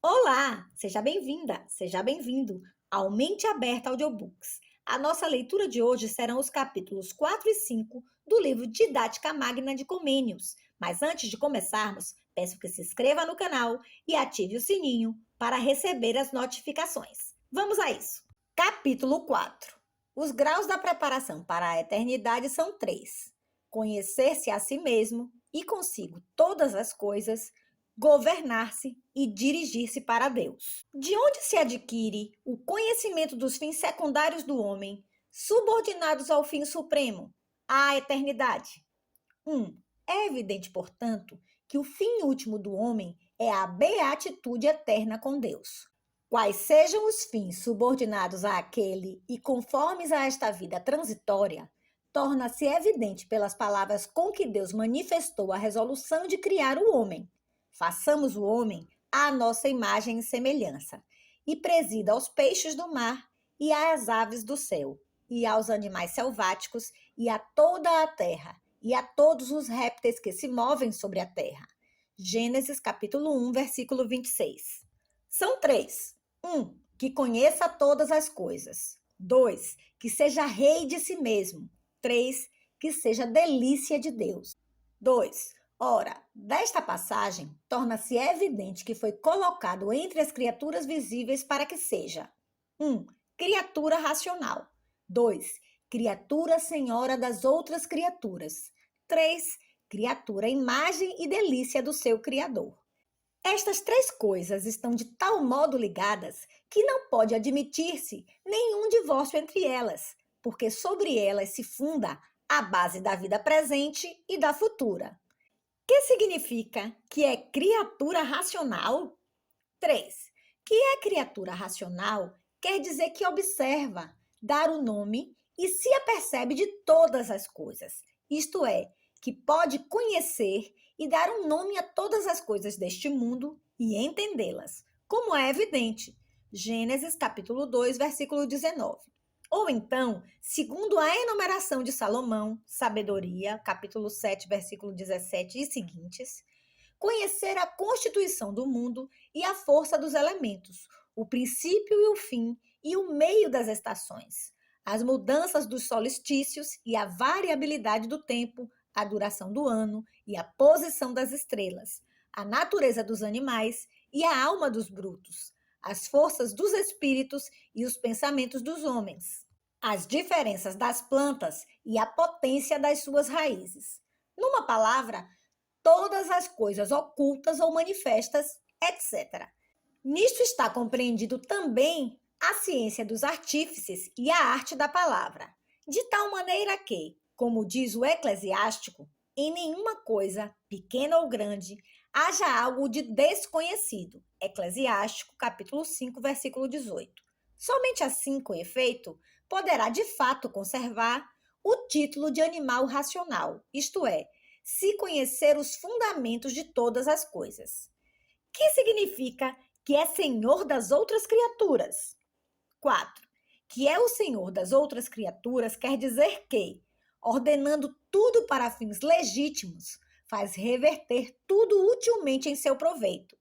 Olá, seja bem-vinda, seja bem-vindo ao Mente Aberta Audiobooks. A nossa leitura de hoje serão os capítulos 4 e 5 do livro Didática Magna de Comênios. Mas antes de começarmos, peço que se inscreva no canal e ative o sininho para receber as notificações. Vamos a isso! Capítulo 4. Os graus da preparação para a eternidade são três: conhecer-se a si mesmo e consigo todas as coisas, governar-se e dirigir-se para Deus. De onde se adquire o conhecimento dos fins secundários do homem, subordinados ao fim supremo, à eternidade? 1. É evidente, portanto, que o fim último do homem é a beatitude eterna com Deus. Quais sejam os fins subordinados àquele e conformes a esta vida transitória, torna-se evidente pelas palavras com que Deus manifestou a resolução de criar o homem. Façamos o homem à nossa imagem e semelhança, e presida aos peixes do mar, e às aves do céu, e aos animais selváticos, e a toda a terra, e a todos os répteis que se movem sobre a terra. Gênesis capítulo 1, versículo 26. São três. 1. Que conheça todas as coisas. 2. Que seja rei de si mesmo. 3. Que seja delícia de Deus. 2. Ora, desta passagem, torna-se evidente que foi colocado entre as criaturas visíveis para que seja 1. Criatura racional. 2. Criatura senhora das outras criaturas. 3. Criatura imagem e delícia do seu Criador. Estas três coisas estão de tal modo ligadas que não pode admitir-se nenhum divórcio entre elas, porque sobre elas se funda a base da vida presente e da futura. Que significa que é criatura racional? 3. Que é criatura racional quer dizer que observa, dar o nome e se apercebe de todas as coisas, isto é, que pode conhecer e dar um nome a todas as coisas deste mundo e entendê-las, como é evidente. Gênesis capítulo 2, versículo 19. Ou então, segundo a enumeração de Salomão, Sabedoria, capítulo 7, versículo 17 e seguintes, conhecer a constituição do mundo e a força dos elementos, o princípio e o fim e o meio das estações, as mudanças dos solstícios e a variabilidade do tempo, a duração do ano e a posição das estrelas, a natureza dos animais e a alma dos brutos, as forças dos espíritos e os pensamentos dos homens, as diferenças das plantas e a potência das suas raízes. Numa palavra, todas as coisas ocultas ou manifestas, etc. Nisto está compreendido também a ciência dos artífices e a arte da palavra, de tal maneira que, como diz o Eclesiástico, em nenhuma coisa, pequena ou grande, haja algo de desconhecido. Eclesiástico, capítulo 5, versículo 18. Somente assim, com efeito, poderá de fato conservar o título de animal racional, isto é, se conhecer os fundamentos de todas as coisas. Que significa que é senhor das outras criaturas? 4. Que é o senhor das outras criaturas quer dizer que, ordenando tudo para fins legítimos, faz reverter tudo utilmente em seu proveito.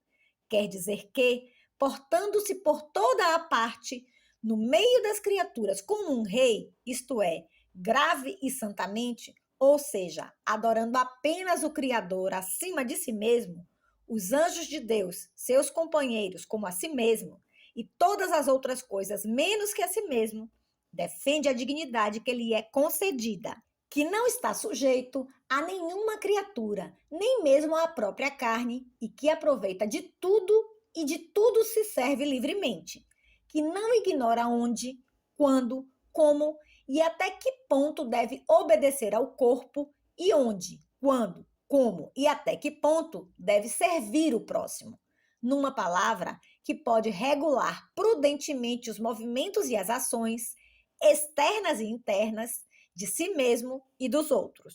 Quer dizer que, portando-se por toda a parte, no meio das criaturas como um rei, isto é, grave e santamente, ou seja, adorando apenas o Criador acima de si mesmo, os anjos de Deus, seus companheiros, como a si mesmo, e todas as outras coisas menos que a si mesmo, defende a dignidade que lhe é concedida, que não está sujeito a nenhuma criatura, nem mesmo à própria carne, e que aproveita de tudo e de tudo se serve livremente, que não ignora onde, quando, como e até que ponto deve obedecer ao corpo e onde, quando, como e até que ponto deve servir o próximo. Numa palavra, que pode regular prudentemente os movimentos e as ações, externas e internas, de si mesmo e dos outros.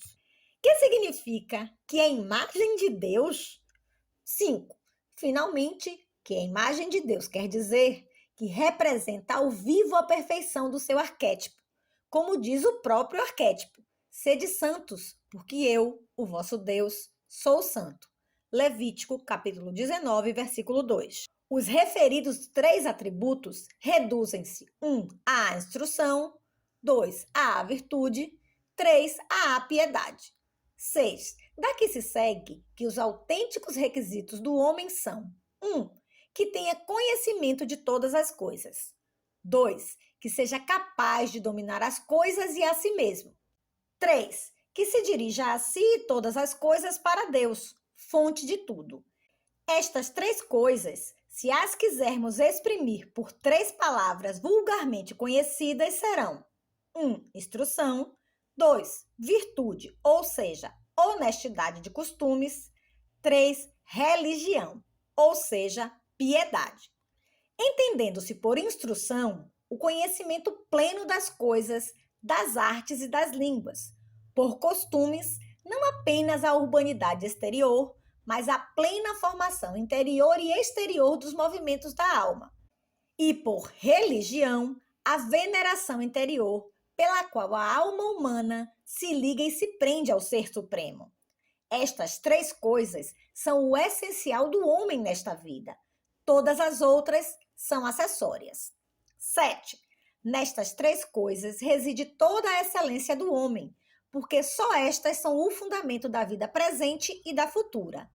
Que significa que é imagem de Deus? 5. Finalmente, que a imagem de Deus quer dizer que representa ao vivo a perfeição do seu arquétipo, como diz o próprio arquétipo: sede santos, porque eu, o vosso Deus, sou santo. Levítico, capítulo 19, versículo 2. Os referidos 3 atributos reduzem-se: 1. À instrução, 2. À virtude, 3. À piedade. 6. Daqui se segue que os autênticos requisitos do homem são: 1. Que tenha conhecimento de todas as coisas. 2. Que seja capaz de dominar as coisas e a si mesmo. 3. Que se dirija a si e todas as coisas para Deus, fonte de tudo. Estas 3 coisas, se as quisermos exprimir por 3 palavras vulgarmente conhecidas, serão: 1. Instrução. 2. Virtude, ou seja, honestidade de costumes. 3. Religião, ou seja, piedade. Entendendo-se por instrução, o conhecimento pleno das coisas, das artes e das línguas. Por costumes, não apenas a urbanidade exterior, mas a plena formação interior e exterior dos movimentos da alma. E por religião, a veneração interior, pela qual a alma humana se liga e se prende ao Ser Supremo. Estas 3 coisas são o essencial do homem nesta vida. Todas as outras são acessórias. 7. Nestas 3 coisas reside toda a excelência do homem, porque só estas são o fundamento da vida presente e da futura.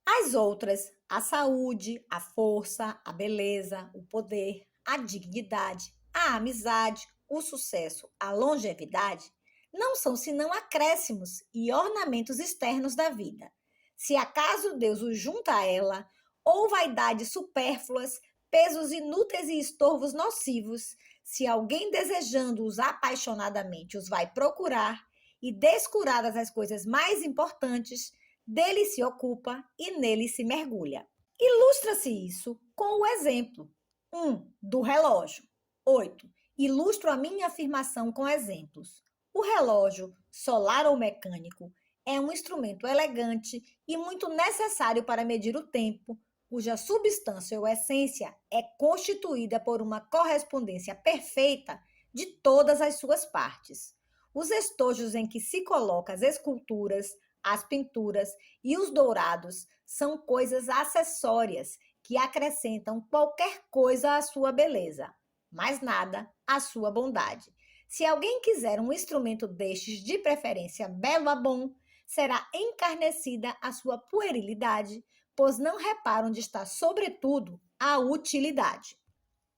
As outras, a saúde, a força, a beleza, o poder, a dignidade, a amizade, o sucesso, a longevidade, não são senão acréscimos e ornamentos externos da vida. Se acaso Deus os junta a ela, ou vaidades supérfluas, pesos inúteis e estorvos nocivos, se alguém desejando-os apaixonadamente os vai procurar, e descuradas as coisas mais importantes, dele se ocupa e nele se mergulha. Ilustra-se isso com o exemplo 1. Do relógio. 8. Ilustro a minha afirmação com exemplos. O relógio, solar ou mecânico, é um instrumento elegante e muito necessário para medir o tempo, cuja substância ou essência é constituída por uma correspondência perfeita de todas as suas partes. Os estojos em que se colocam as esculturas, as pinturas e os dourados são coisas acessórias que acrescentam qualquer coisa à sua beleza, mas nada à sua bondade. Se alguém quiser um instrumento destes, de preferência belo a bom, será encarnecida a sua puerilidade, pois não repara onde está, sobretudo, a utilidade.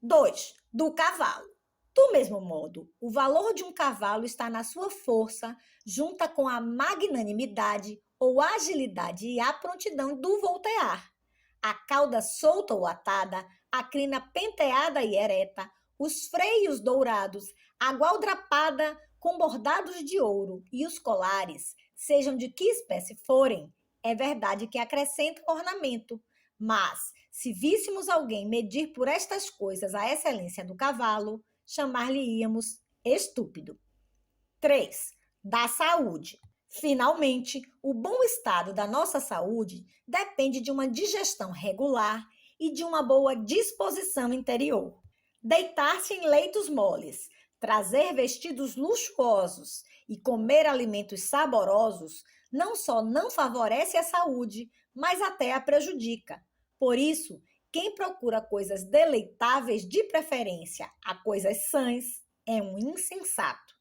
2. Do cavalo. Do mesmo modo, o valor de um cavalo está na sua força, junta com a magnanimidade ou agilidade e a prontidão do voltear. A cauda solta ou atada, a crina penteada e ereta, os freios dourados, a gualdrapada com bordados de ouro e os colares, sejam de que espécie forem, é verdade que acrescentam ornamento, mas, se víssemos alguém medir por estas coisas a excelência do cavalo, chamar-lhe-íamos estúpido. 3. Da saúde. Finalmente, o bom estado da nossa saúde depende de uma digestão regular e de uma boa disposição interior. Deitar-se em leitos moles, trazer vestidos luxuosos e comer alimentos saborosos não só não favorece a saúde, mas até a prejudica. Por isso, quem procura coisas deleitáveis, de preferência a coisas sãs, é um insensato.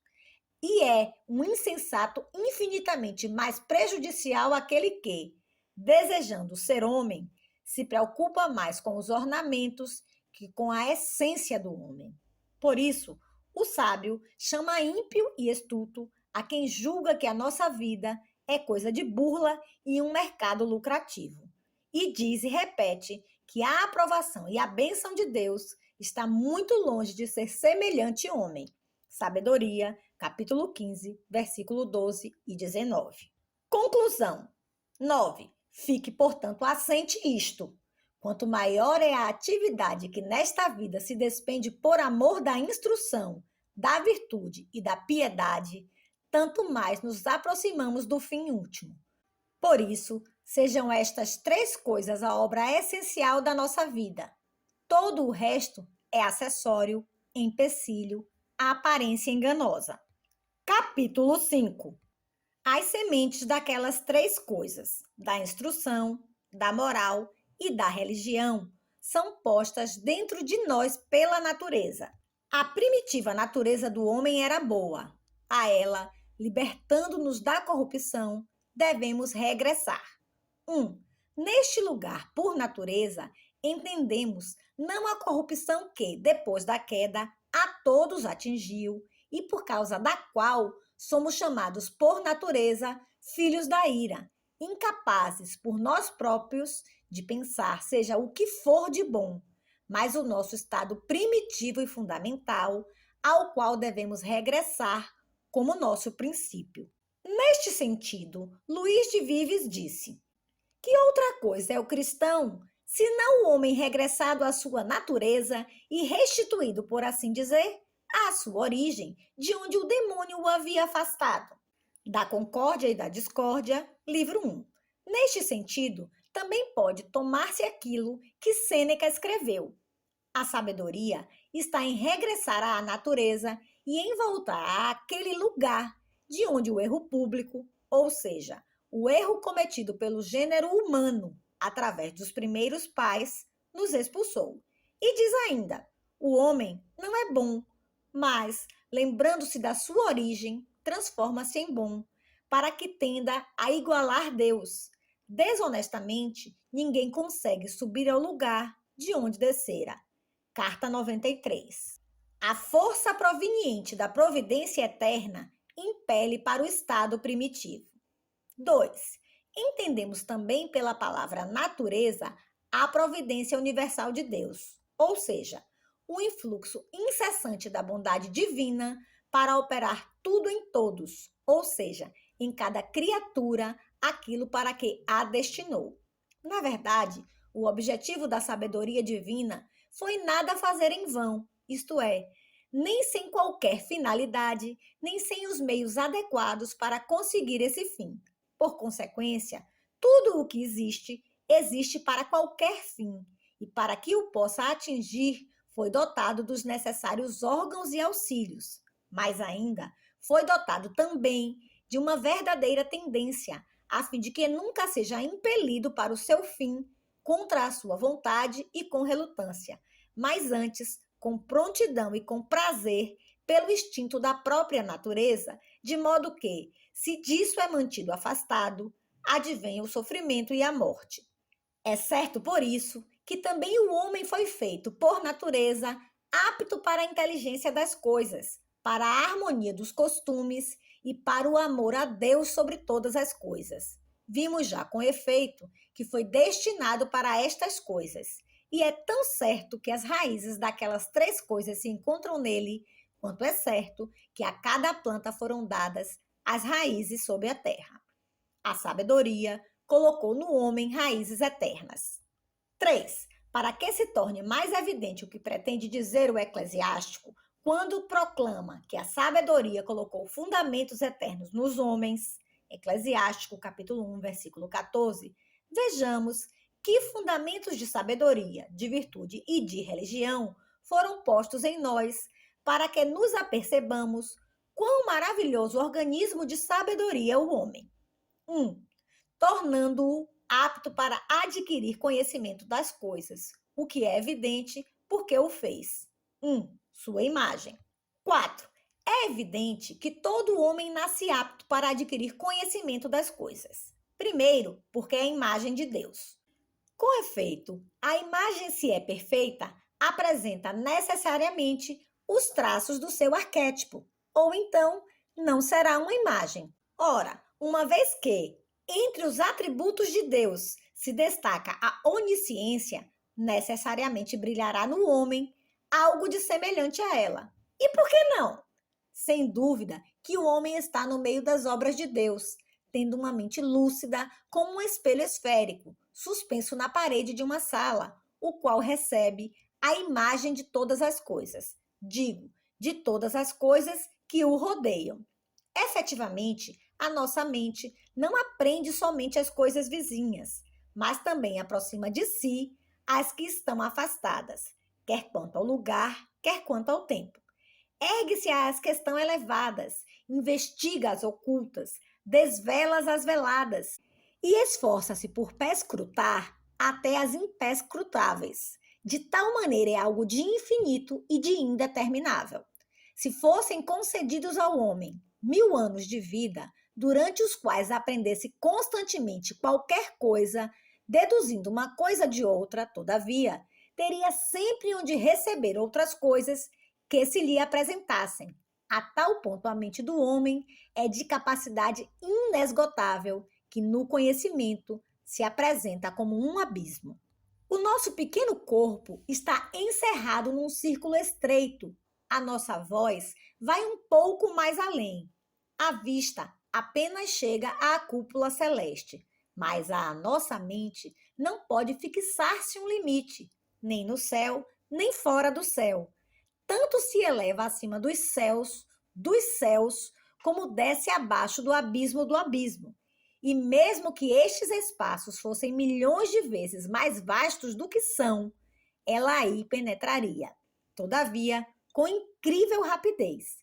E é um insensato infinitamente mais prejudicial aquele que, desejando ser homem, se preocupa mais com os ornamentos que com a essência do homem. Por isso, o sábio chama ímpio e estulto a quem julga que a nossa vida é coisa de burla e um mercado lucrativo. E diz e repete que a aprovação e a bênção de Deus está muito longe de ser semelhante homem. Sabedoria, capítulo 15, versículo 12 e 19. Conclusão. 9. Fique, portanto, assente isto. Quanto maior é a atividade que nesta vida se despende por amor da instrução, da virtude e da piedade, tanto mais nos aproximamos do fim último. Por isso, sejam estas 3 coisas a obra essencial da nossa vida. Todo o resto é acessório, empecilho, a aparência enganosa. Capítulo 5. As sementes daquelas 3 coisas, da instrução, da moral e da religião, são postas dentro de nós pela natureza. A primitiva natureza do homem era boa. A ela, libertando-nos da corrupção, devemos regressar. 1. Neste lugar, por natureza, entendemos não a corrupção que, depois da queda, a todos atingiu e por causa da qual somos chamados por natureza filhos da ira, incapazes por nós próprios de pensar seja o que for de bom, mas o nosso estado primitivo e fundamental, ao qual devemos regressar como nosso princípio. Neste sentido, Luís de Vives disse: que outra coisa é o cristão, senão o homem regressado à sua natureza e restituído, por assim dizer, à sua origem, de onde o demônio o havia afastado? Da Concórdia e da Discórdia, livro 1. Neste sentido, também pode tomar-se aquilo que Sêneca escreveu. A sabedoria está em regressar à natureza e em voltar àquele lugar de onde o erro público, ou seja, o erro cometido pelo gênero humano através dos primeiros pais, nos expulsou. E diz ainda: o homem não é bom, mas, lembrando-se da sua origem, transforma-se em bom, para que tenda a igualar Deus. Desonestamente, ninguém consegue subir ao lugar de onde descera. Carta 93. A força proveniente da providência eterna impele para o estado primitivo. 2. Entendemos também pela palavra natureza a providência universal de Deus, ou seja, o influxo incessante da bondade divina para operar tudo em todos, ou seja, em cada criatura, aquilo para que a destinou. Na verdade, o objetivo da sabedoria divina foi nada fazer em vão, isto é, nem sem qualquer finalidade, nem sem os meios adequados para conseguir esse fim. Por consequência, tudo o que existe, existe para qualquer fim, e para que o possa atingir, foi dotado dos necessários órgãos e auxílios, mas ainda foi dotado também de uma verdadeira tendência, a fim de que nunca seja impelido para o seu fim contra a sua vontade e com relutância, mas antes com prontidão e com prazer pelo instinto da própria natureza, de modo que, se disso é mantido afastado, advenha o sofrimento e a morte. É certo, por isso, que também o homem foi feito, por natureza, apto para a inteligência das coisas, para a harmonia dos costumes e para o amor a Deus sobre todas as coisas. Vimos já com efeito que foi destinado para estas coisas, e é tão certo que as raízes daquelas três coisas se encontram nele, quanto é certo que a cada planta foram dadas as raízes sob a terra. A sabedoria colocou no homem raízes eternas. 3. Para que se torne mais evidente o que pretende dizer o eclesiástico, quando proclama que a sabedoria colocou fundamentos eternos nos homens, Eclesiástico, capítulo 1, versículo 14, vejamos que fundamentos de sabedoria, de virtude e de religião foram postos em nós, para que nos apercebamos quão maravilhoso organismo de sabedoria é o homem. 1. Tornando-o apto para adquirir conhecimento das coisas, o que é evidente porque o fez. Sua imagem. 4. É evidente que todo homem nasce apto para adquirir conhecimento das coisas. Primeiro, porque é a imagem de Deus. Com efeito, a imagem, se é perfeita, apresenta necessariamente os traços do seu arquétipo, ou então não será uma imagem. Ora, uma vez que, entre os atributos de Deus, se destaca a onisciência, necessariamente brilhará no homem algo de semelhante a ela. E por que não? Sem dúvida que o homem está no meio das obras de Deus, tendo uma mente lúcida como um espelho esférico, suspenso na parede de uma sala, o qual recebe a imagem de todas as coisas. Digo, de todas as coisas que o rodeiam. Efetivamente, a nossa mente não aprende somente as coisas vizinhas, mas também aproxima de si as que estão afastadas, quer quanto ao lugar, quer quanto ao tempo. Ergue-se às que estão elevadas, investiga as ocultas, desvela as veladas e esforça-se por perscrutar até as imperscrutáveis. De tal maneira é algo de infinito e de indeterminável. Se fossem concedidos ao homem 1000 anos de vida, durante os quais aprendesse constantemente qualquer coisa, deduzindo uma coisa de outra, todavia, teria sempre onde receber outras coisas que se lhe apresentassem. A tal ponto a mente do homem é de capacidade inesgotável que no conhecimento se apresenta como um abismo. O nosso pequeno corpo está encerrado num círculo estreito. A nossa voz vai um pouco mais além. A vista apenas chega à cúpula celeste, mas a nossa mente não pode fixar-se um limite, nem no céu, nem fora do céu. Tanto se eleva acima dos céus, como desce abaixo do abismo do abismo. E mesmo que estes espaços fossem milhões de vezes mais vastos do que são, ela aí penetraria. Todavia, com incrível rapidez.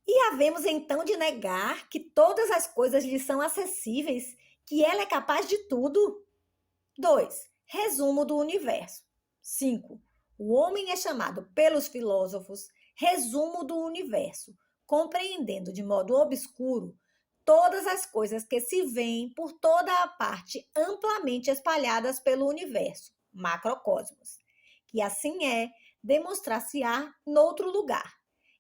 E havemos então de negar que todas as coisas lhe são acessíveis, que ela é capaz de tudo? 2. Resumo do universo. 5. O homem é chamado pelos filósofos resumo do universo, compreendendo de modo obscuro todas as coisas que se veem por toda a parte amplamente espalhadas pelo universo, macrocosmos, que assim é, demonstrar-se-á noutro lugar.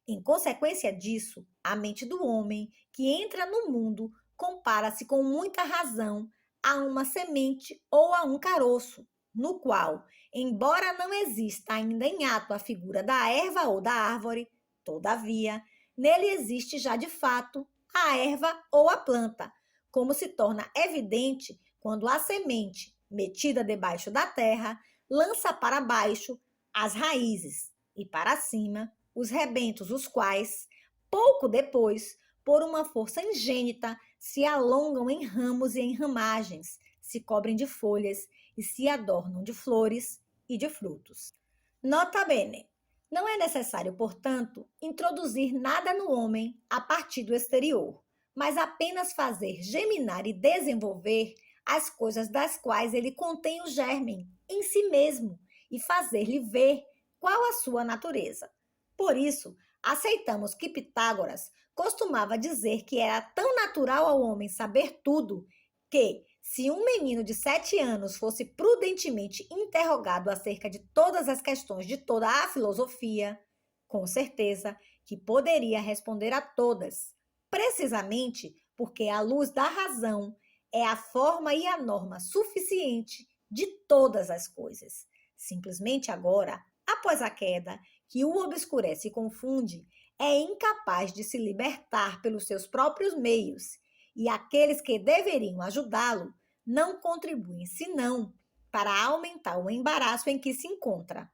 Em consequência disso, a mente do homem que entra no mundo compara-se com muita razão a uma semente ou a um caroço, no qual, embora não exista ainda em ato a figura da erva ou da árvore, todavia, nele existe já de fato a erva ou a planta, como se torna evidente quando a semente, metida debaixo da terra, lança para baixo as raízes e para cima os rebentos, os quais, pouco depois, por uma força ingênita, se alongam em ramos e em ramagens, se cobrem de folhas e se adornam de flores e de frutos. Nota bene. Não é necessário, portanto, introduzir nada no homem a partir do exterior, mas apenas fazer germinar e desenvolver as coisas das quais ele contém o germen em si mesmo e fazer-lhe ver qual a sua natureza. Por isso, aceitamos que Pitágoras costumava dizer que era tão natural ao homem saber tudo que, se um menino de 7 anos fosse prudentemente interrogado acerca de todas as questões de toda a filosofia, com certeza que poderia responder a todas, precisamente porque a luz da razão é a forma e a norma suficiente de todas as coisas. Simplesmente agora, após a queda, que o obscurece e confunde, é incapaz de se libertar pelos seus próprios meios, e aqueles que deveriam ajudá-lo não contribuem senão para aumentar o embaraço em que se encontra.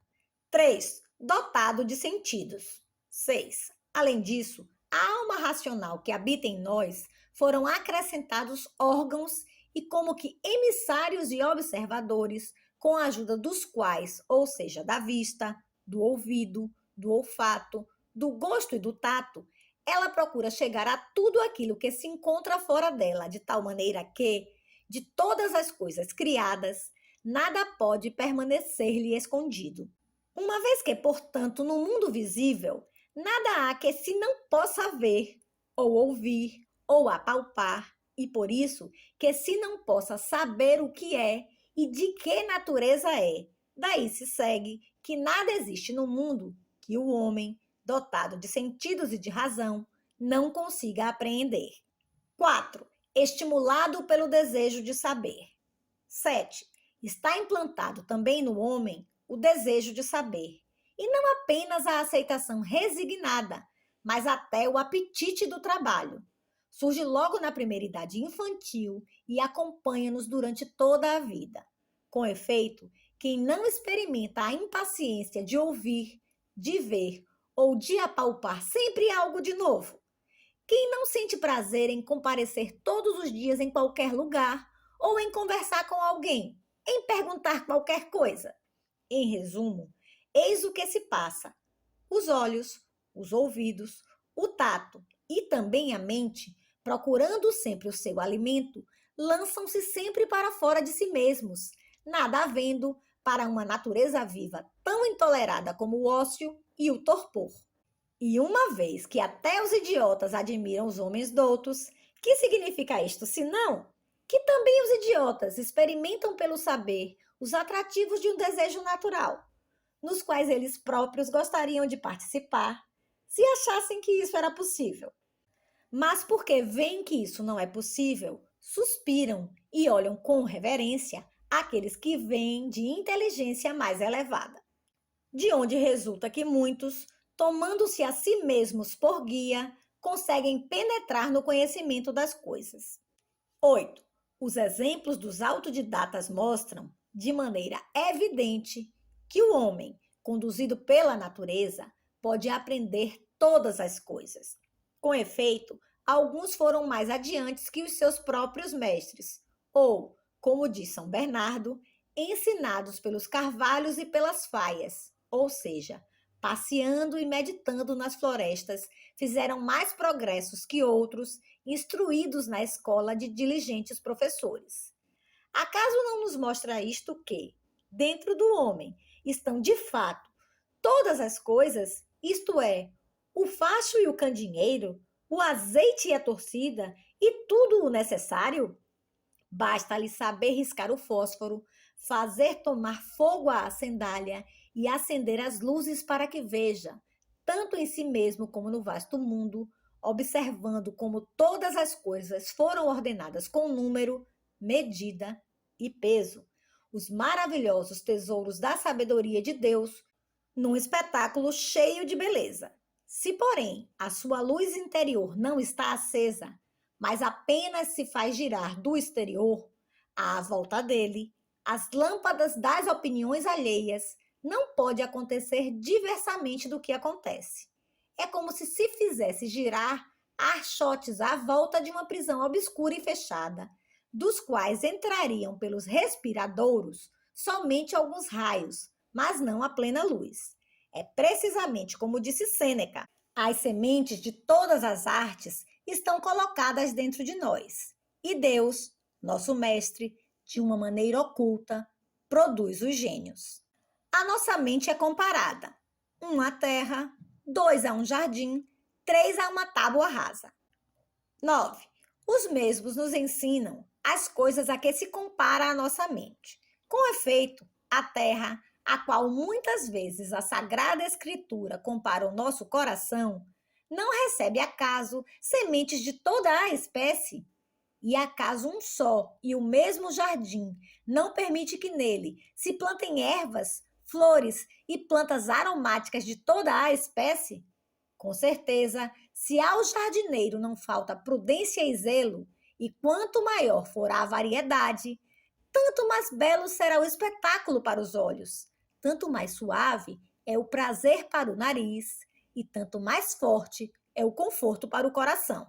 3. Dotado de sentidos. 6. Além disso, à alma racional que habita em nós foram acrescentados órgãos e como que emissários e observadores, com a ajuda dos quais, ou seja, da vista, do ouvido, do olfato, do gosto e do tato, ela procura chegar a tudo aquilo que se encontra fora dela, de tal maneira que, de todas as coisas criadas, nada pode permanecer-lhe escondido. Uma vez que, portanto, no mundo visível, nada há que se não possa ver, ou ouvir, ou apalpar, e por isso que se não possa saber o que é e de que natureza é. Daí se segue que nada existe no mundo que o homem, dotado de sentidos e de razão, não consiga apreender. 4. Estimulado pelo desejo de saber. 7. Está implantado também no homem o desejo de saber, e não apenas a aceitação resignada, mas até o apetite do trabalho. Surge logo na primeira idade infantil e acompanha-nos durante toda a vida. Com efeito, quem não experimenta a impaciência de ouvir, de ver ou de apalpar sempre algo de novo? Quem não sente prazer em comparecer todos os dias em qualquer lugar ou em conversar com alguém, em perguntar qualquer coisa? Em resumo, eis o que se passa. Os olhos, os ouvidos, o tato e também a mente, procurando sempre o seu alimento, lançam-se sempre para fora de si mesmos, nada havendo para uma natureza viva tão intolerada como o ócio e o torpor. E uma vez que até os idiotas admiram os homens doutos, que significa isto, senão que também os idiotas experimentam pelo saber os atrativos de um desejo natural, nos quais eles próprios gostariam de participar, se achassem que isso era possível. Mas porque veem que isso não é possível, suspiram e olham com reverência aqueles que vêm de inteligência mais elevada. De onde resulta que muitos, tomando-se a si mesmos por guia, conseguem penetrar no conhecimento das coisas. 8. Os exemplos dos autodidatas mostram, de maneira evidente, que o homem, conduzido pela natureza, pode aprender todas as coisas. Com efeito, alguns foram mais adiantes que os seus próprios mestres, ou, como diz São Bernardo, ensinados pelos carvalhos e pelas faias, ou seja, passeando e meditando nas florestas, fizeram mais progressos que outros, instruídos na escola de diligentes professores. Acaso não nos mostra isto que, dentro do homem, estão de fato todas as coisas, isto é, o facho e o candinheiro, o azeite e a torcida, e tudo o necessário? Basta-lhe saber riscar o fósforo, fazer tomar fogo à sandália e acender as luzes para que veja, tanto em si mesmo como no vasto mundo, observando como todas as coisas foram ordenadas com número, medida e peso, os maravilhosos tesouros da sabedoria de Deus, num espetáculo cheio de beleza. Se, porém, a sua luz interior não está acesa, mas apenas se faz girar do exterior, à volta dele, as lâmpadas das opiniões alheias, não pode acontecer diversamente do que acontece. É como se fizesse girar archotes à volta de uma prisão obscura e fechada, dos quais entrariam pelos respiradouros somente alguns raios, mas não a plena luz. É precisamente como disse Sêneca: as sementes de todas as artes estão colocadas dentro de nós. E Deus, nosso mestre, de uma maneira oculta, produz os gênios. A nossa mente é comparada: 1 à terra, 2 a um jardim, 3 a uma tábua rasa. 9. Os mesmos nos ensinam as coisas a que se compara a nossa mente. Com efeito, a terra, a qual muitas vezes a Sagrada Escritura compara o nosso coração, não recebe acaso sementes de toda a espécie? E acaso um só e o mesmo jardim não permite que nele se plantem ervas, flores e plantas aromáticas de toda a espécie? Com certeza, se ao jardineiro não falta prudência e zelo, e quanto maior for a variedade, tanto mais belo será o espetáculo para os olhos, tanto mais suave é o prazer para o nariz, e tanto mais forte é o conforto para o coração.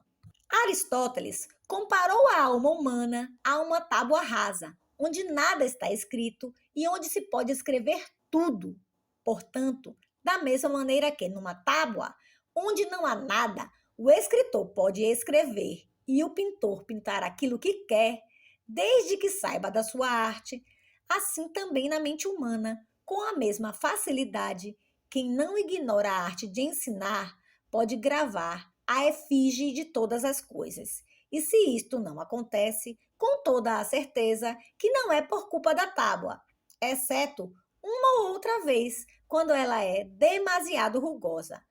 Aristóteles comparou a alma humana a uma tábua rasa, onde nada está escrito e onde se pode escrever tudo. Portanto, da mesma maneira que numa tábua, onde não há nada, o escritor pode escrever e o pintor pintar aquilo que quer, desde que saiba da sua arte, assim também na mente humana, com a mesma facilidade, quem não ignora a arte de ensinar pode gravar a efígie de todas as coisas. E se isto não acontece, com toda a certeza que não é por culpa da tábua, exceto uma ou outra vez, quando ela é demasiado rugosa,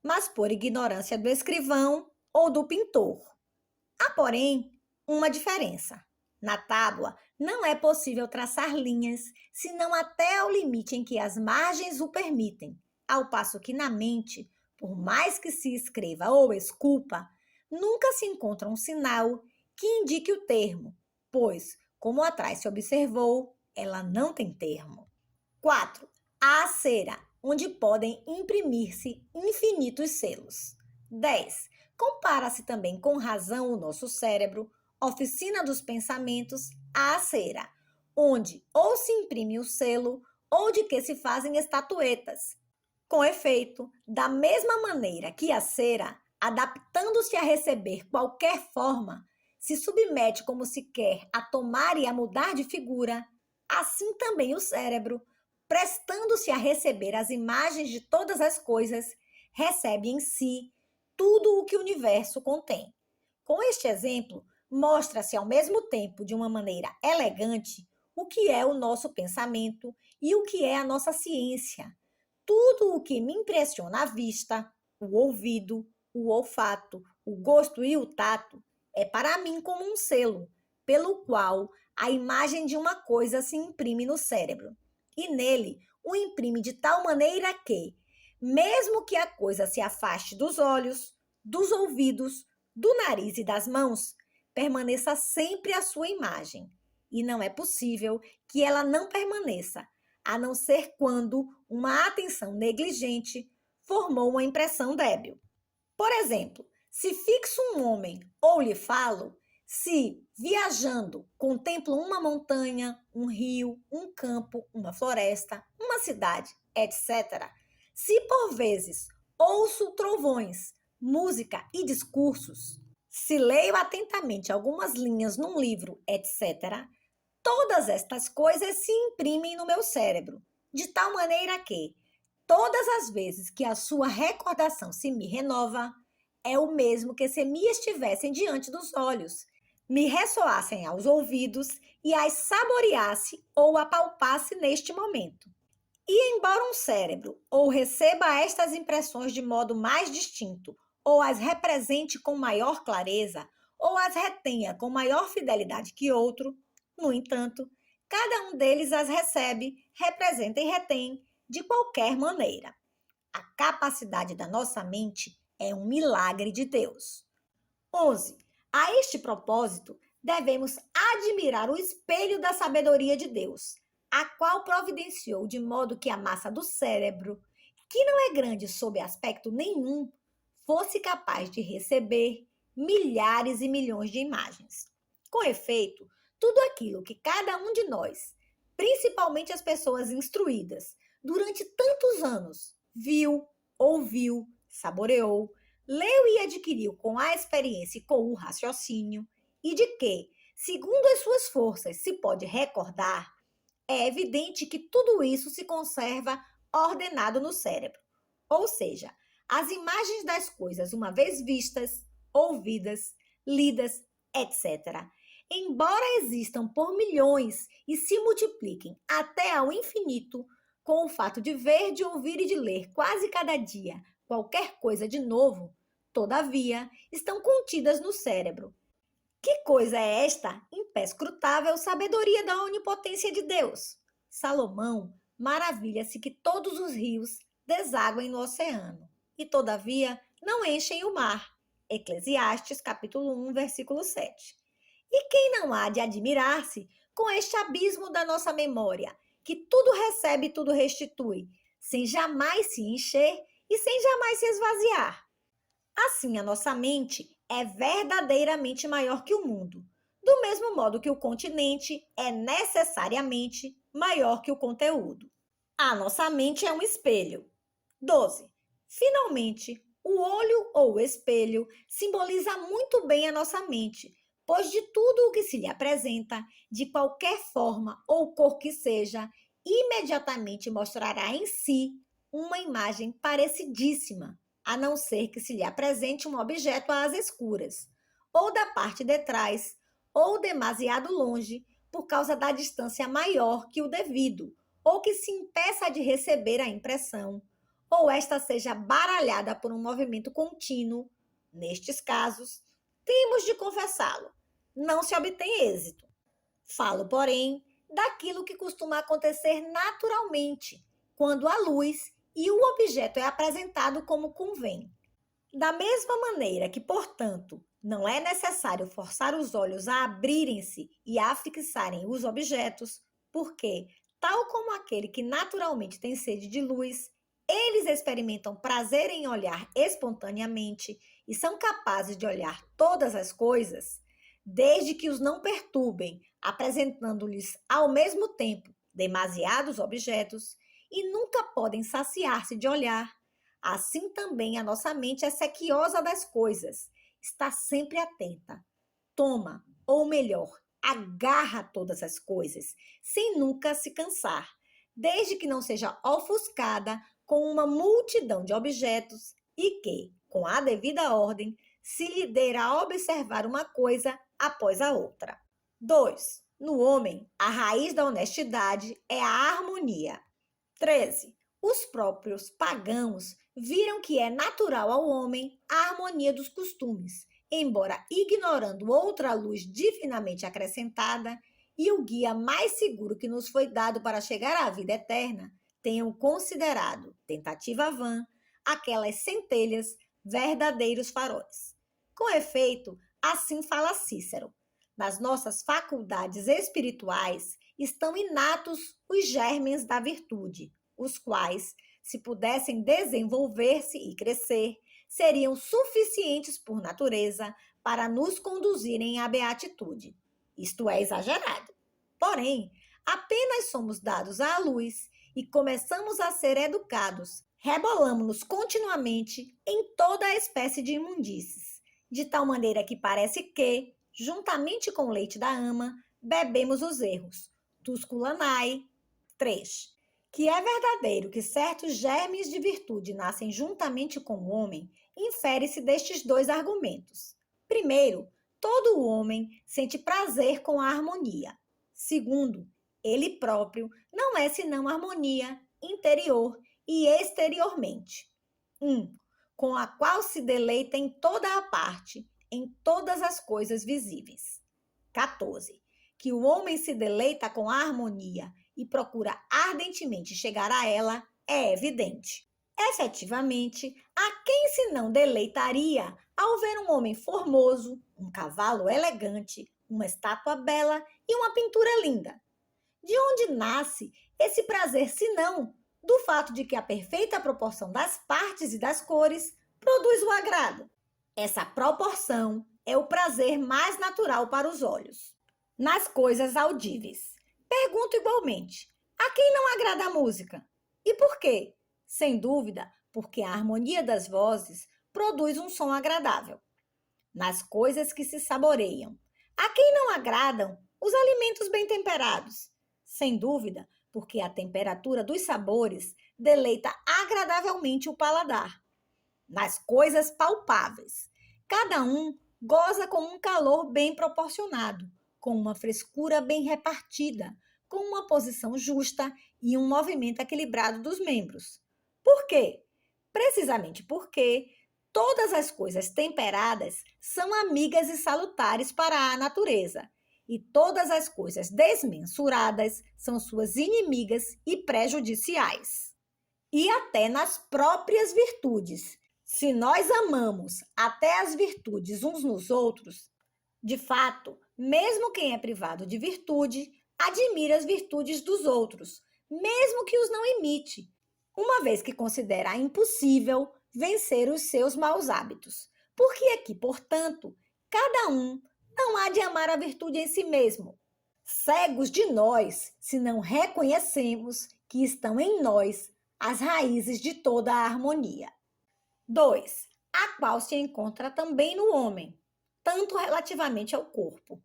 mas por ignorância do escrivão ou do pintor. Há, porém, uma diferença. Na tábua, não é possível traçar linhas, senão até ao limite em que as margens o permitem, ao passo que na mente, por mais que se escreva ou esculpa, nunca se encontra um sinal que indique o termo, pois, como atrás se observou, ela não tem termo. 4. A cera, onde podem imprimir-se infinitos selos. 10. Compara-se também com razão o nosso cérebro, oficina dos pensamentos, à cera, onde ou se imprime o selo ou de que se fazem estatuetas. Com efeito, da mesma maneira que a cera, adaptando-se a receber qualquer forma, se submete como se quer a tomar e a mudar de figura, Assim também o cérebro, prestando-se a receber as imagens de todas as coisas, recebe em si tudo o que o universo contém. Com este exemplo, mostra-se ao mesmo tempo, de uma maneira elegante, o que é o nosso pensamento e o que é a nossa ciência. Tudo o que me impressiona à vista, o ouvido, o olfato, o gosto e o tato é para mim como um selo, pelo qual a imagem de uma coisa se imprime no cérebro. E nele o imprime de tal maneira que, mesmo que a coisa se afaste dos olhos, dos ouvidos, do nariz e das mãos, permaneça sempre a sua imagem. E não é possível que ela não permaneça, a não ser quando uma atenção negligente formou uma impressão débil. Por exemplo, se fixo um homem ou lhe falo, se, viajando, contemplo uma montanha, um rio, um campo, uma floresta, uma cidade, etc., se por vezes ouço trovões, música e discursos, se leio atentamente algumas linhas num livro, etc., todas estas coisas se imprimem no meu cérebro, de tal maneira que, todas as vezes que a sua recordação se me renova, é o mesmo que se me estivessem diante dos olhos, me ressoassem aos ouvidos e as saboreasse ou apalpasse neste momento. E embora um cérebro ou receba estas impressões de modo mais distinto, ou as represente com maior clareza, ou as retenha com maior fidelidade que outro, no entanto, cada um deles as recebe, representa e retém de qualquer maneira. A capacidade da nossa mente é um milagre de Deus. 11. A este propósito, devemos admirar o espelho da sabedoria de Deus, a qual providenciou de modo que a massa do cérebro, que não é grande sob aspecto nenhum, fosse capaz de receber milhares e milhões de imagens. Com efeito, tudo aquilo que cada um de nós, principalmente as pessoas instruídas, durante tantos anos, viu, ouviu, saboreou, leu e adquiriu com a experiência e com o raciocínio, e de que, segundo as suas forças, se pode recordar, é evidente que tudo isso se conserva ordenado no cérebro. Ou seja, as imagens das coisas, uma vez vistas, ouvidas, lidas, etc., embora existam por milhões e se multipliquem até ao infinito, com o fato de ver, de ouvir e de ler quase cada dia qualquer coisa de novo, todavia, estão contidas no cérebro. Que coisa é esta imperscrutável sabedoria da onipotência de Deus? Salomão maravilha-se que todos os rios desaguem no oceano e, todavia, não enchem o mar. Eclesiastes, capítulo 1, versículo 7. E quem não há de admirar-se com este abismo da nossa memória, que tudo recebe e tudo restitui, sem jamais se encher e sem jamais se esvaziar? Assim, a nossa mente é verdadeiramente maior que o mundo, do mesmo modo que o continente é necessariamente maior que o conteúdo. A nossa mente é um espelho. 12. Finalmente, o olho ou o espelho simboliza muito bem a nossa mente, pois de tudo o que se lhe apresenta, de qualquer forma ou cor que seja, imediatamente mostrará em si uma imagem parecidíssima, a não ser que se lhe apresente um objeto às escuras, ou da parte de trás, ou demasiado longe, por causa da distância maior que o devido, ou que se impeça de receber a impressão, ou esta seja baralhada por um movimento contínuo. Nestes casos, temos de confessá-lo, não se obtém êxito. Falo, porém, daquilo que costuma acontecer naturalmente, quando a luz e o objeto é apresentado como convém. Da mesma maneira que, portanto, não é necessário forçar os olhos a abrirem-se e a fixarem os objetos, porque, tal como aquele que naturalmente tem sede de luz, eles experimentam prazer em olhar espontaneamente e são capazes de olhar todas as coisas, desde que os não perturbem, apresentando-lhes ao mesmo tempo demasiados objetos, e nunca podem saciar-se de olhar. Assim também a nossa mente é sequiosa das coisas, está sempre atenta. Toma, ou melhor, agarra todas as coisas, sem nunca se cansar, desde que não seja ofuscada com uma multidão de objetos e que, com a devida ordem, se lhe dê a observar uma coisa após a outra. 2. No homem, a raiz da honestidade é a harmonia. 13. Os próprios pagãos viram que é natural ao homem a harmonia dos costumes, embora ignorando outra luz divinamente acrescentada e o guia mais seguro que nos foi dado para chegar à vida eterna, tenham considerado, tentativa vã, aquelas centelhas, verdadeiros faróis. Com efeito, assim fala Cícero: nas nossas faculdades espirituais estão inatos os germens da virtude, os quais, se pudessem desenvolver-se e crescer, seriam suficientes por natureza para nos conduzirem à beatitude. Isto é exagerado. Porém, apenas somos dados à luz e começamos a ser educados, rebolamos-nos continuamente em toda a espécie de imundícies, de tal maneira que parece que, juntamente com o leite da ama, bebemos os erros. Tusculanae 3. Que é verdadeiro que certos germes de virtude nascem juntamente com o homem, infere-se destes dois argumentos. Primeiro, todo o homem sente prazer com a harmonia. Segundo, ele próprio não é senão harmonia interior e exteriormente. 1. Com a qual se deleita em toda a parte, em todas as coisas visíveis. 14. Que o homem se deleita com a harmonia e procura ardentemente chegar a ela é evidente. Efetivamente, a quem se não deleitaria ao ver um homem formoso, um cavalo elegante, uma estátua bela e uma pintura linda? De onde nasce esse prazer, senão do fato de que a perfeita proporção das partes e das cores produz o agrado? Essa proporção é o prazer mais natural para os olhos. Nas coisas audíveis. Pergunto igualmente, a quem não agrada a música? E por quê? Sem dúvida, porque a harmonia das vozes produz um som agradável. Nas coisas que se saboreiam. A quem não agradam os alimentos bem temperados? Sem dúvida, porque a temperatura dos sabores deleita agradavelmente o paladar. Nas coisas palpáveis. Cada um goza com um calor bem proporcionado, com uma frescura bem repartida, com uma posição justa e um movimento equilibrado dos membros. Por quê? Precisamente porque todas as coisas temperadas são amigas e salutares para a natureza, e todas as coisas desmensuradas são suas inimigas e prejudiciais. E até nas próprias virtudes. Se nós amamos até as virtudes uns nos outros, de fato, mesmo quem é privado de virtude, admira as virtudes dos outros, mesmo que os não imite, uma vez que considera impossível vencer os seus maus hábitos. Porque aqui, portanto, cada um não há de amar a virtude em si mesmo. Cegos de nós, se não reconhecemos que estão em nós as raízes de toda a harmonia. 2. A qual se encontra também no homem, tanto relativamente ao corpo.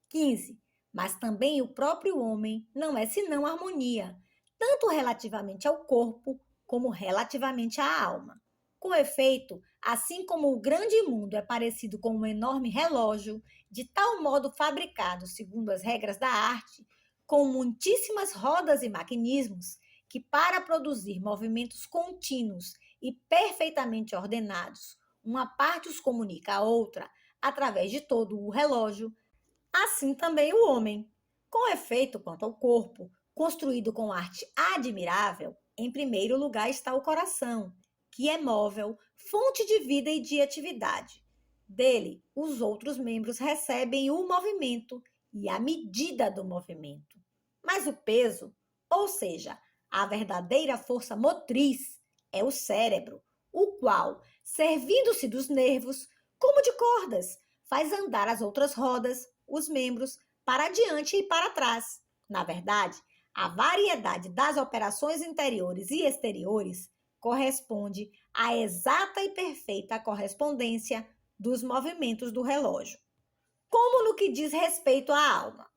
15. Mas também o próprio homem não é senão harmonia, tanto relativamente ao corpo como relativamente à alma. Com efeito, assim como o grande mundo é parecido com um enorme relógio, de tal modo fabricado segundo as regras da arte, com muitíssimas rodas e maquinismos, que para produzir movimentos contínuos e perfeitamente ordenados, uma parte os comunica à outra através de todo o relógio, assim também o homem. Com efeito, quanto ao corpo, construído com arte admirável, em primeiro lugar está o coração, que é móvel, fonte de vida e de atividade. Dele, os outros membros recebem o movimento e a medida do movimento. Mas o peso, ou seja, a verdadeira força motriz, é o cérebro, o qual, servindo-se dos nervos, como de cordas, faz andar as outras rodas, os membros, para diante e para trás. Na verdade, a variedade das operações interiores e exteriores corresponde à exata e perfeita correspondência dos movimentos do relógio. como no que diz respeito à alma.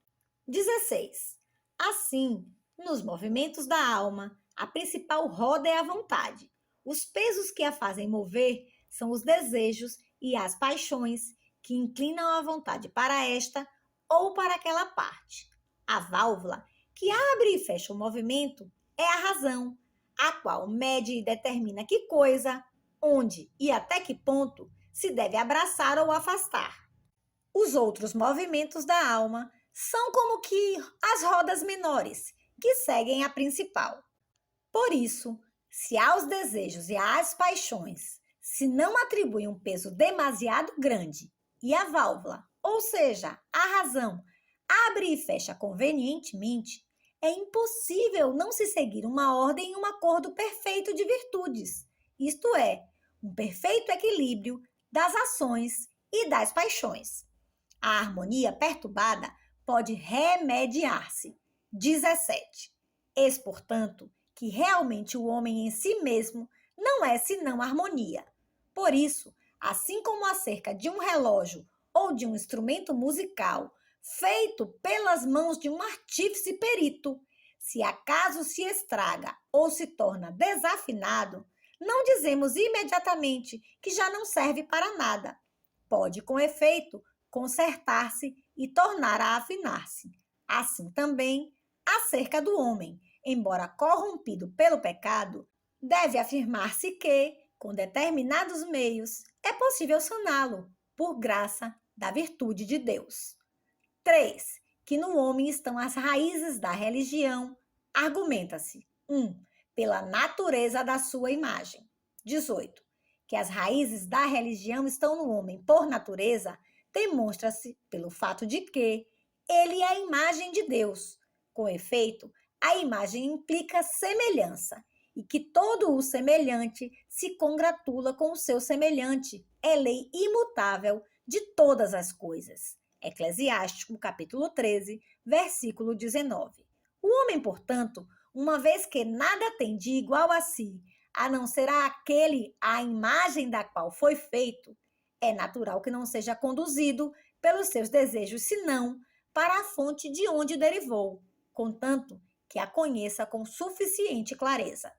16. Assim, nos movimentos da alma, a principal roda é a vontade. Os pesos que a fazem mover são os desejos e as paixões que inclinam a vontade para esta ou para aquela parte. A válvula que abre e fecha o movimento é a razão, a qual mede e determina que coisa, onde e até que ponto se deve abraçar ou afastar. Os outros movimentos da alma são como que as rodas menores, que seguem a principal. Por isso, se aos desejos e às paixões se não atribui um peso demasiado grande e a válvula, ou seja, a razão, abre e fecha convenientemente, é impossível não se seguir uma ordem e um acordo perfeito de virtudes, isto é, um perfeito equilíbrio das ações e das paixões. A harmonia perturbada pode remediar-se. 17. Eis, portanto, que realmente o homem em si mesmo não é senão harmonia. Por isso, assim como acerca de um relógio ou de um instrumento musical feito pelas mãos de um artífice perito, se acaso se estraga ou se torna desafinado, não dizemos imediatamente que já não serve para nada. Pode, com efeito, consertar-se e tornar a afinar-se. Assim também, acerca do homem, embora corrompido pelo pecado, deve afirmar-se que, com determinados meios, é possível saná-lo, por graça da virtude de Deus. 3. Que no homem estão as raízes da religião, argumenta-se. 1. Pela natureza da sua imagem. 18. Que as raízes da religião estão no homem por natureza, demonstra-se pelo fato de que ele é a imagem de Deus. Com efeito, a imagem implica semelhança, e que todo o semelhante se congratula com o seu semelhante. É lei imutável de todas as coisas. Eclesiástico, capítulo 13, versículo 19. O homem, portanto, uma vez que nada tem de igual a si, a não ser aquele à imagem da qual foi feito, é natural que não seja conduzido pelos seus desejos, senão para a fonte de onde derivou, contanto que a conheça com suficiente clareza.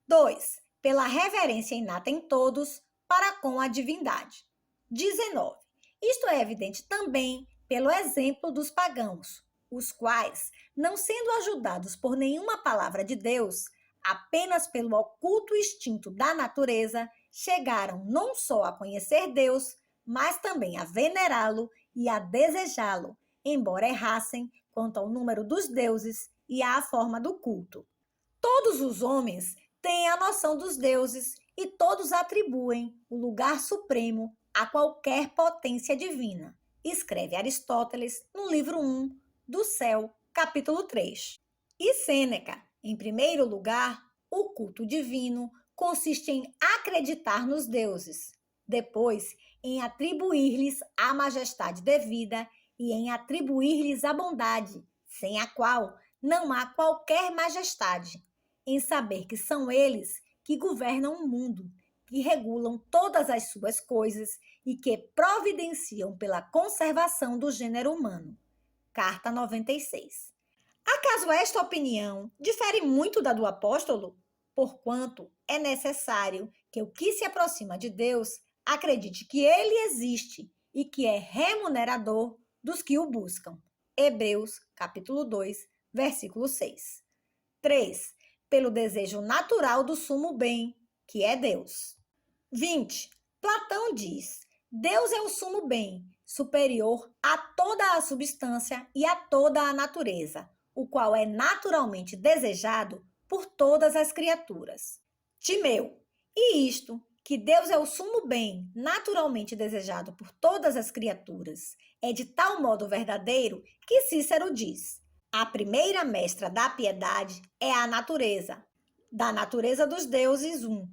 2. Pela reverência inata em todos para com a divindade. 19. Isto é evidente também pelo exemplo dos pagãos, os quais, não sendo ajudados por nenhuma palavra de Deus, apenas pelo oculto instinto da natureza, chegaram não só a conhecer Deus, mas também a venerá-lo e a desejá-lo, embora errassem quanto ao número dos deuses e à forma do culto. Todos os homens têm a noção dos deuses e todos atribuem o lugar supremo a qualquer potência divina, escreve Aristóteles no livro 1 do Céu, capítulo 3. E Sêneca, em primeiro lugar, o culto divino consiste em acreditar nos deuses, depois em atribuir-lhes a majestade devida e em atribuir-lhes a bondade, sem a qual não há qualquer majestade, em saber que são eles que governam o mundo, que regulam todas as suas coisas e que providenciam pela conservação do gênero humano. Carta 96. Acaso esta opinião difere muito da do apóstolo? Porquanto é necessário que o que se aproxima de Deus acredite que ele existe e que é remunerador dos que o buscam. Hebreus, capítulo 2, versículo 6. 3. Pelo desejo natural do sumo bem, que é Deus. 20. Platão diz: Deus é o sumo bem, superior a toda a substância e a toda a natureza, o qual é naturalmente desejado por todas as criaturas. Timeu. E isto, que Deus é o sumo bem, naturalmente desejado por todas as criaturas, é de tal modo verdadeiro que Cícero diz: a primeira mestra da piedade é a natureza, da natureza dos deuses um.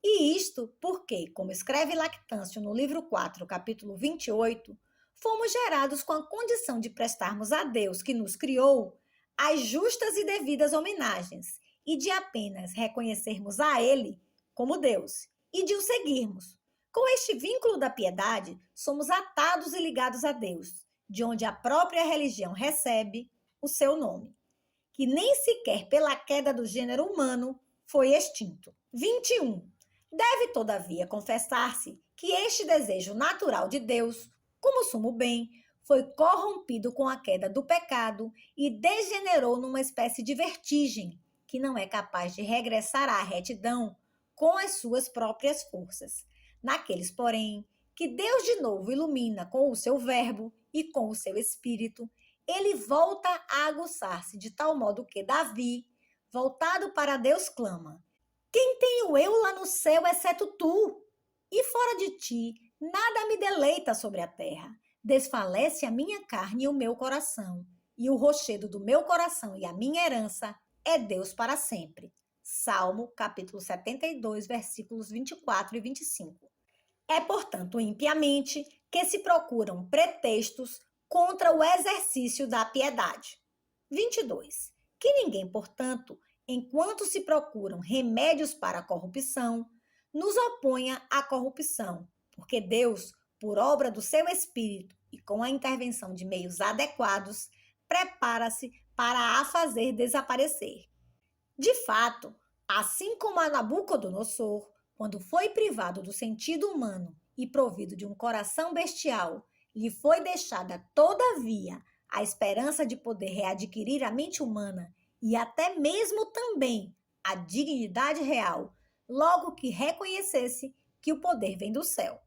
E isto porque, como escreve Lactâncio no livro 4, capítulo 28, fomos gerados com a condição de prestarmos a Deus que nos criou as justas e devidas homenagens e de apenas reconhecermos a Ele como Deus e de o seguirmos. Com este vínculo da piedade, somos atados e ligados a Deus, de onde a própria religião recebe o seu nome, que nem sequer pela queda do gênero humano foi extinto. 21. Deve, todavia, confessar-se que este desejo natural de Deus, como sumo bem, foi corrompido com a queda do pecado e degenerou numa espécie de vertigem, que não é capaz de regressar à retidão com as suas próprias forças. Naqueles, porém, que Deus de novo ilumina com o seu verbo e com o seu espírito, ele volta a aguçar-se de tal modo que Davi, voltado para Deus, clama: quem tenho eu lá no céu, exceto tu? E fora de ti, nada me deleita sobre a terra. Desfalece a minha carne e o meu coração, e o rochedo do meu coração e a minha herança é Deus para sempre. Salmo, capítulo 72, versículos 24 e 25. É, portanto, impiamente que se procuram pretextos contra o exercício da piedade. 22. Que ninguém, portanto, enquanto se procuram remédios para a corrupção, nos oponha à corrupção, porque Deus, por obra do seu Espírito e com a intervenção de meios adequados, prepara-se para a fazer desaparecer. De fato, assim como a Nabucodonosor, quando foi privado do sentido humano e provido de um coração bestial, lhe foi deixada, todavia, a esperança de poder readquirir a mente humana e até mesmo também a dignidade real, logo que reconhecesse que o poder vem do céu.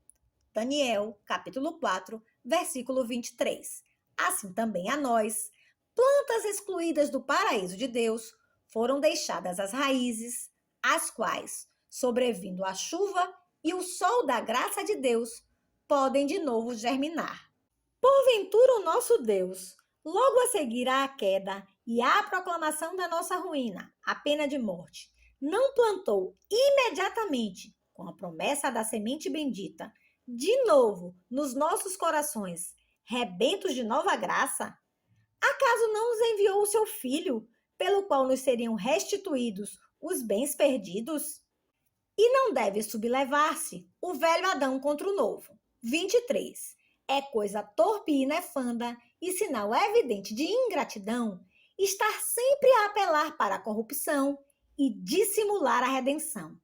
Daniel, capítulo 4, versículo 23. Assim também a nós, plantas excluídas do paraíso de Deus, foram deixadas as raízes, as quais, sobrevindo a chuva e o sol da graça de Deus, podem de novo germinar. Porventura o nosso Deus, logo a seguir à queda e à proclamação da nossa ruína, a pena de morte, não plantou imediatamente, com a promessa da semente bendita, de novo nos nossos corações, rebentos de nova graça? Acaso não nos enviou o seu Filho, pelo qual nos seriam restituídos os bens perdidos? E não deve sublevar-se o velho Adão contra o novo. 23. É coisa torpe e nefanda e sinal evidente de ingratidão estar sempre a apelar para a corrupção e dissimular a redenção.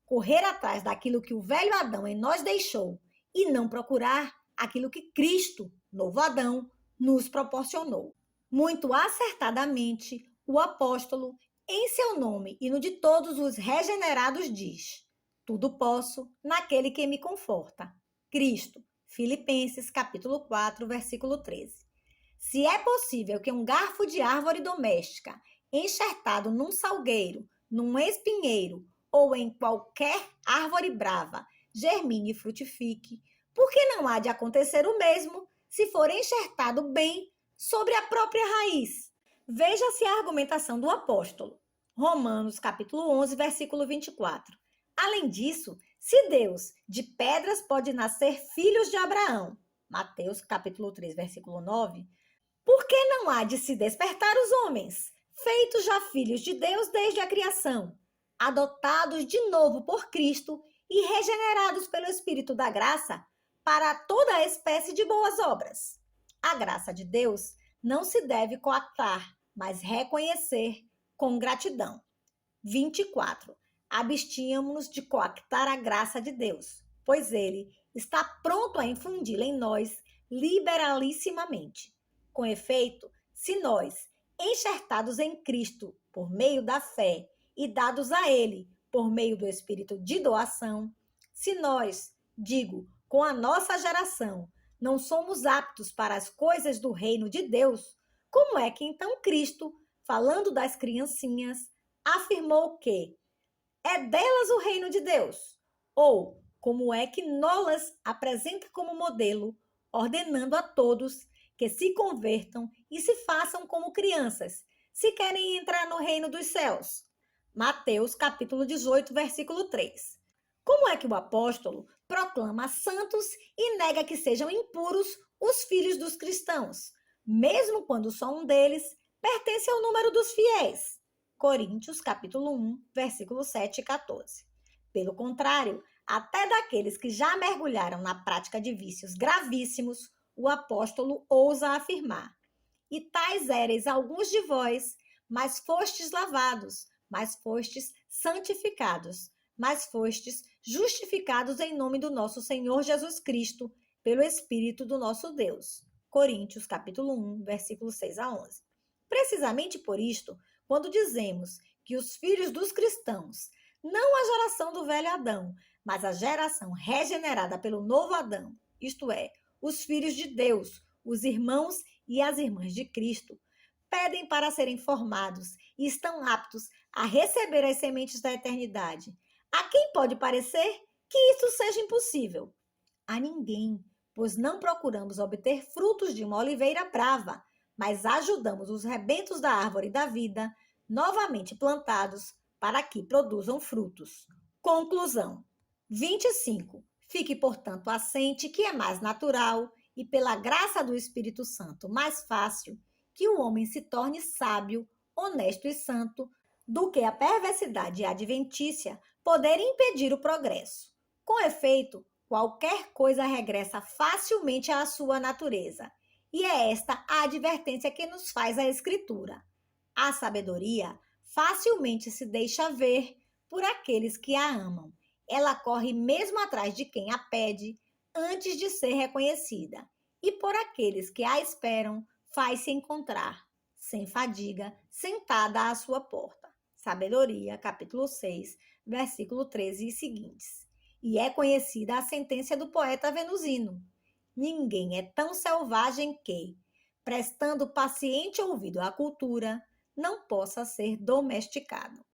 Correr atrás daquilo que o velho Adão em nós deixou e não procurar aquilo que Cristo, novo Adão, nos proporcionou. Muito acertadamente, o apóstolo, em seu nome e no de todos os regenerados, diz: tudo posso naquele que me conforta. Cristo. Filipenses, capítulo 4, versículo 13. Se é possível que um garfo de árvore doméstica, enxertado num salgueiro, num espinheiro ou em qualquer árvore brava, germine e frutifique, por que não há de acontecer o mesmo se for enxertado bem sobre a própria raiz? Veja-se a argumentação do apóstolo. Romanos, capítulo 11, versículo 24. Além disso, se Deus de pedras pode nascer filhos de Abraão, Mateus, capítulo 3, versículo 9, por que não há de se despertar os homens, feitos já filhos de Deus desde a criação, adotados de novo por Cristo e regenerados pelo Espírito da graça para toda a espécie de boas obras? A graça de Deus não se deve coaptar, mas reconhecer com gratidão. 24. Abstínhamos-nos de coaptar a graça de Deus, pois Ele está pronto a infundi-la em nós liberalissimamente. Com efeito, se nós, enxertados em Cristo por meio da fé e dados a Ele por meio do Espírito de doação, se nós, digo, com a nossa geração, não somos aptos para as coisas do reino de Deus, como é que então Cristo, falando das criancinhas, afirmou que é delas o reino de Deus? Ou como é que Nolas apresenta como modelo, ordenando a todos que se convertam e se façam como crianças, se querem entrar no reino dos céus? Mateus, capítulo 18, versículo 3. Como é que o apóstolo proclama santos e nega que sejam impuros os filhos dos cristãos, mesmo quando só um deles pertence ao número dos fiéis? Coríntios, capítulo 1, versículos 7 e 14. Pelo contrário, até daqueles que já mergulharam na prática de vícios gravíssimos, o apóstolo ousa afirmar: e tais éreis alguns de vós, mas fostes lavados, mas fostes santificados, mas fostes justificados em nome do nosso Senhor Jesus Cristo, pelo Espírito do nosso Deus. Coríntios, capítulo 1, versículos 6 a 11. Precisamente por isto, quando dizemos que os filhos dos cristãos, não a geração do velho Adão, mas a geração regenerada pelo novo Adão, isto é, os filhos de Deus, os irmãos e as irmãs de Cristo, pedem para serem formados e estão aptos a receber as sementes da eternidade. A quem pode parecer que isso seja impossível? A ninguém, pois não procuramos obter frutos de uma oliveira brava, mas ajudamos os rebentos da árvore da vida, novamente plantados, para que produzam frutos. Conclusão. 25. Fique, portanto, assente que é mais natural e, pela graça do Espírito Santo, mais fácil que o homem se torne sábio, honesto e santo, do que a perversidade adventícia poder impedir o progresso. Com efeito, qualquer coisa regressa facilmente à sua natureza. E é esta a advertência que nos faz a Escritura. A sabedoria facilmente se deixa ver por aqueles que a amam. Ela corre mesmo atrás de quem a pede, antes de ser reconhecida. E por aqueles que a esperam, faz-se encontrar, sem fadiga, sentada à sua porta. Sabedoria, capítulo 6, versículo 13 e seguintes. E é conhecida a sentença do poeta venusino: ninguém é tão selvagem que, prestando paciente ouvido à cultura, não possa ser domesticado.